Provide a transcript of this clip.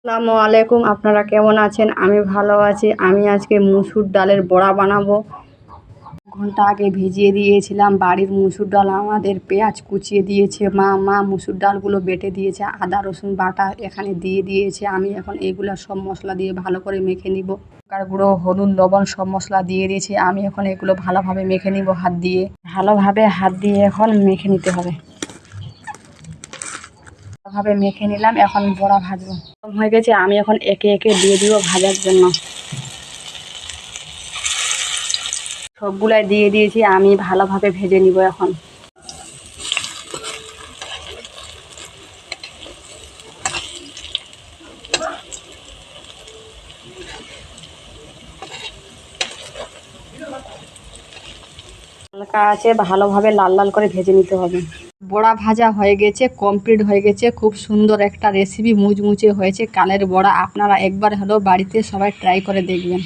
আসসালামু আলাইকুম। আপনারা কেমন আছেন? আমি ভালো আছি। আমি আজকে মুসুর ডালের বড়া বানাবো। ঘন্টা আগে ভিজিয়ে দিয়েছিলাম। বাড়ির মুসুর ডাল, আমাদের পেঁয়াজ কুচিয়ে দিয়েছে মা মুসুর ডালগুলো বেটে দিয়েছে, আদা রসুন বাটা এখানে দিয়ে দিয়েছে। আমি এখন এগুলো সব মশলা দিয়ে ভালো করে মেখে নিব। লঙ্কার গুঁড়ো, হলুদ, লবণ সব মশলা দিয়ে দিয়েছি। আমি এখন এগুলো ভালোভাবে মেখে নিব ভালোভাবে হাত দিয়ে এখন মেখে নিতে হবে। ভাবে মেখে নিলাম। এখন বড়া ভাজবো। হয়ে গেছে, আমি এখন একে একে দিয়ে দিব ভাজার জন্য। সবগুলাই দিয়ে দিয়েছি, আমি ভালোভাবে ভেজে নিব এখন। হালকা আছে, ভালোভাবে লাল লাল করে ভেজে নিতে হবে। বড়া ভাজা হয়ে গেছে, কমপ্লিট হয়ে গেছে। খুব সুন্দর একটা রেসিপি, মুচমুচে হয়েছে কালের বড়া। আপনারা একবার হলেও বাড়িতে সবাই ট্রাই করে দেখবেন।